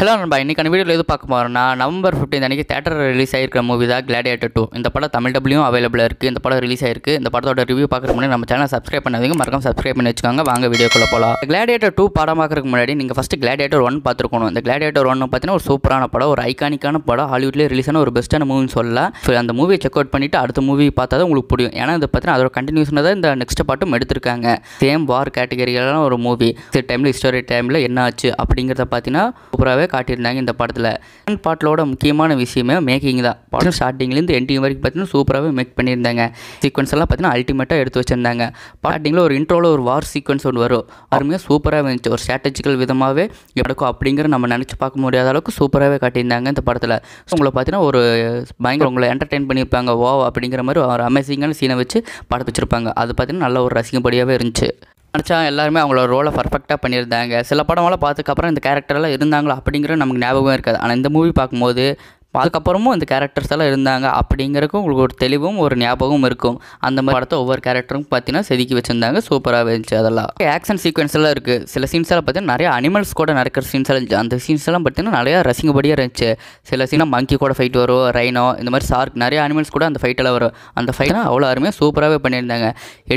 Hello நண்பா, இன்றைக்கான வீடியோவில் எது பார்க்க போகிறோம்னா நவம்பர் 15 அன்றைக்கி தேட்டரில் ரிலீஸ் ஆகிருக்கிற மூவி தான் கிளாடியேட்டர் 2. இந்த படம் தமிழ் டபுள்யூயும் அவைலபிளாக இருக்குது. இந்த படம் ரிலீஸ் ஆயிருக்கு. இந்த படத்தோட ரிவ்யூ பார்க்குறதுக்கு முன்னாடி நம்ம சேனல் சப்ஸ்கிரைப் பண்ணாதீங்க, மறக்காம சப்ஸ்கிரைப் பண்ணி வச்சுக்கோங்க. வாங்க வீடியோக்குள்ளே போகலாம். கிளாடியேட்டர் 2 படம் பார்க்குறதுக்கு முன்னாடி நீங்கள் ஃபஸ்ட்டு கிளாடியேட்டர் 1 பார்த்துருக்கணும். இந்த கிளாடியேட்டர் 1 பார்த்தீங்கன்னா ஒரு சூப்பரான படம், ஒரு ஐகானிக்கான படம், ஹாலிவுட்லேயே ரிலீஸ் ஆன ஒரு பெஸ்ட்டான மூவின்னு சொல்லலாம். ஸோ அந்த மூவியை செக் அவுட் பண்ணிவிட்டு அடுத்த மூவி பார்த்தா தான் உங்களுக்கு புரியும். ஏன்னா இது பார்த்தீங்கன்னா அதோட கண்டினியூஷனாக தான் இந்த நெக்ஸ்ட் பாட்டும் எடுத்திருக்காங்க. சேம் வார் கேட்டகரியிலான ஒரு மூவி. டைமில் ஹிஸ்டாரி டைமில் என்ன ஆச்சு அப்படிங்கிறத பார்த்தீங்கன்னா சூப்பராகவே காட்டியிருந்தாங்க இந்த படத்தில். செகண்ட் பார்ட்டோட முக்கியமான விஷயமே மேக்கிங் தான். படம் ஸ்டார்டிங்லேருந்து எண்டிங் வரைக்கும் பார்த்தீங்கன்னா சூப்பராகவே மேக் பண்ணியிருந்தாங்க. சீக்வன்ஸ் எல்லாம் பார்த்தீங்கன்னா அல்டிமேட்டாக எடுத்து வச்சிருந்தாங்க. ஸ்டார்டிங்கில் ஒரு இன்ட்ரோவில் ஒரு வார் சீக்வன்ஸ் ஒன்று வரும், அருமையாக சூப்பராக இருந்துச்சு. ஒரு ஸ்ட்ராட்டஜிக்கல் விதமாகவே நடக்கும் அப்படிங்கிற நம்ம நினச்சி பார்க்க முடியாத அளவுக்கு சூப்பராகவே காட்டியிருந்தாங்க இந்த படத்தில். உங்களை பார்த்தீங்கன்னா ஒரு பயங்கர உங்களை என்டர்டெயின் பண்ணியிருப்பாங்க. வா அப்படிங்கிற மாதிரி ஒரு அமேசிங்கான சீனை வச்சு படத்தை வச்சுருப்பாங்க. அது பார்த்தீங்கன்னா நல்ல ஒரு ரசிகப்படியாகவே இருந்துச்சு. நினச்சா எல்லாருமே அவங்களோட ரோலை பர்ஃபெக்டாக பண்ணியிருந்தாங்க. சில படமெல்லாம் பார்த்துக்கப்புறம் இந்த கேரக்டரெல்லாம் இருந்தாங்களா அப்படிங்கிற நமக்கு ஞாபகம் இருக்காது. ஆனால் இந்த மூவி பார்க்கும்போது அதுக்கப்புறமும் இந்த கேரக்டர்ஸ் எல்லாம் இருந்தாங்க அப்படிங்கிறக்கும் உங்களுக்கு ஒரு தெளிவும் ஒரு ஞாபகமும் இருக்கும். அந்த மாதிரி படத்தை ஒவ்வொரு கேரக்டரும் பார்த்தீங்கன்னா செதுக்கி வச்சுருந்தாங்க. சூப்பராக இருந்துச்சு. அதெல்லாம் ஆக்ஷன் சீக்வன்ஸ் எல்லாம் இருக்குது. சில சீன்ஸ் எல்லாம் பார்த்தீங்கன்னா நிறைய அனிமல்ஸ் கூட நடக்கிற சீன்ஸ் எல்லாம் இருந்துச்சு. அந்த சீன்ஸ் எல்லாம் பார்த்தீங்கன்னா நிறையா ரசிங்கபடியாக இருந்துச்சு. சில சீனாக மங்கி கூட ஃபைட் வரும், ரைனோ, இந்த மாதிரி ஷார்க், நிறைய அனிமல்ஸ் கூட அந்த ஃபைட்டெல்லாம் வரும். அந்த ஃபைட்லாம் அவ்வளோ அருமையாக சூப்பராகவே பண்ணியிருந்தாங்க.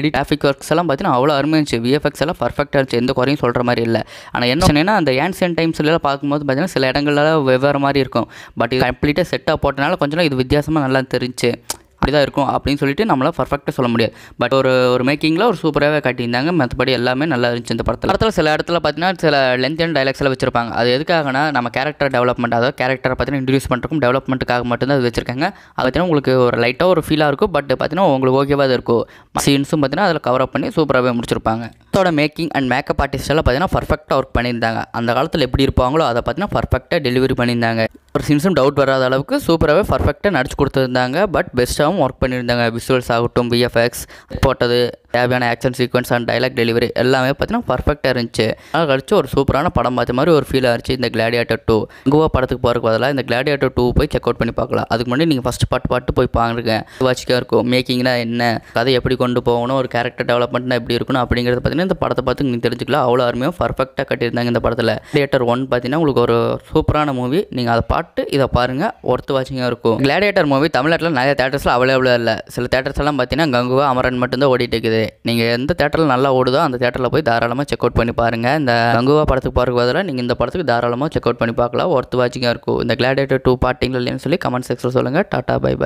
டிராஃபிக் ஒர்க்ஸ் எல்லாம் பார்த்தீங்கன்னா அவ்வளோ அருமையாக இருந்துச்சு. விஎஃப்எக்ஸ் எல்லாம் பர்ஃபெக்டாக இருந்துச்சு, எந்த குறையும் சொல்கிற மாதிரி இல்லை. ஆனால் என்ன சொன்னீங்கன்னா அந்த ஏன்சியன் டைம்ஸ்லாம் பார்க்கும்போது பார்த்தீங்கன்னா சில இடங்கள்லாம் வெவ்வேறு மாதிரி இருக்கும். பட் இது கம்ப்ளீட்டாக செட்டாக போட்டனால கொஞ்சம் இது வித்தியாசமாக நல்லா தெரிஞ்சு அப்படி தான் இருக்கும் அப்படின்னு சொல்லிட்டு நம்மளால் பர்ஃபெக்டாக சொல்ல முடியாது. பட் ஒரு மேக்கிங்கில் ஒரு சூப்பராகவே காட்டியிருந்தாங்க. மற்றபடி எல்லாமே நல்லா இருந்துச்சு. இந்த படத்தில் சில இடத்துல பார்த்தீங்கன்னா சில லென்த்தியான டைலாக்ஸ் எல்லாம் வச்சிருப்பாங்க. அது எதுக்காகனா நம்ம கேரக்டர் டெவலப்மெண்ட், அதாவது கேரக்டரை பார்த்தீங்கன்னா இன்ட்ரடியூஸ் பண்ணுறதுக்கும் டெவலப்மெண்ட்டுக்காக மட்டும்தான் அது வச்சிருக்காங்க. அது பார்த்தீங்கன்னா உங்களுக்கு ஒரு லைட்டாக ஒரு ஃபீலாக இருக்கும். பட் பார்த்தீங்கன்னா உங்களுக்கு ஓகேவாக தான் இருக்கும். சீன்ஸும் பார்த்தீங்கன்னா அதில் கவர் அப் பண்ணி சூப்பராகவே முடிச்சிருப்பாங்க. அதோட மேக்கிங் அண்ட் மேக்கப் ஆர்டிஸ்ட் எல்லாம் பார்த்தீங்கன்னா பர்ஃபெக்டாக ஒர்க் பண்ணியிருந்தாங்க. அந்த காலத்தில் எப்படி இருப்பாங்களோ அதை பார்த்தீங்கன்னா பர்ஃபெக்டாக டெலிவரி பண்ணியிருந்தாங்க. ஒரு சீன்ஸும் டவுட் வராத அளவுக்கு சூப்பராகவே பர்ஃபெக்டாக நடிச்சு கொடுத்துருந்தாங்க. பட் பெஸ்ட்டாகவும் ஒர்க் பண்ணியிருந்தாங்க. விஷுவல்ஸ் ஆகட்டும், விஎஃப்எக்ஸ் போட்டது, தேவையான action sequence and dialogue delivery எல்லாமே பார்த்தீங்கன்னா பர்ஃபெக்டாக இருந்துச்சு. அதனால் கழிச்சு ஒரு சூப்பரான படம் பார்த்த மாதிரி ஒரு ஃபீல் ஆச்சு இந்த கிளாடியேட்டர் 2. கோவா படத்துக்கு போகிறதுக்கு பதிலாக இந்த கிளாடியேட்டர் 2 போய் செக் அவுட் பண்ணி பார்க்கலாம். அதுக்கு முன்னாடி நீங்கள் ஃபஸ்ட் பாட்டு போய் பாருங்க. வாட்சிக்காக இருக்கும். மேக்கிங்னா என்ன, கதை எப்படி கொண்டு போகணும், ஒரு கேரக்டர் டெவலப்மெண்ட்னா எப்படி இருக்கணும் அப்படிங்கிறது பார்த்தீங்கன்னா இந்த படத்தை பார்த்து நீங்கள் தெரிஞ்சுக்கலாம். அவ்வளோ அருமையாக பர்ஃபெக்டாக கட்டியிருந்தாங்க இந்த படத்தில். கிளாடியேட்டர் 1 பார்த்தீங்கன்னா உங்களுக்கு ஒரு சூப்பரான மூவி. நீங்கள் அதை இதை பாருங்கள், ஒர்த்து வாட்சிங்காக இருக்கும். கிளாடியேட்டர் மூவி தமிழ்நாட்டில் நிறைய தேட்டர்ஸில் அவைலபிளாக இல்லை. சில தேட்டர்ஸ் எல்லாம் பார்த்தீங்கன்னா கங்குவா, அமரன் மட்டும்தான் ஓடிட்டு இருக்குது. நீங்கள் எந்த தேட்டரில் நல்லா ஓடுதோ அந்த தேட்டரில் போய் தாராளமாக செக் அவுட் பண்ணி பாருங்கள். இந்த கங்குவா படத்துக்கு போகிறதுக்கு பதிலாக நீங்கள் இந்த படத்துக்கு தாராளமாக செக் அவுட் பண்ணி பார்க்கலாம். ஒர்த்து வாட்சிங்காக இருக்கும். இந்த கிளாடியேட்டர் 2 பார்த்தீங்களா இல்லைன்னு சொல்லி கமெண்ட் செக்ஷனில் சொல்லுங்கள். Tata, bye by.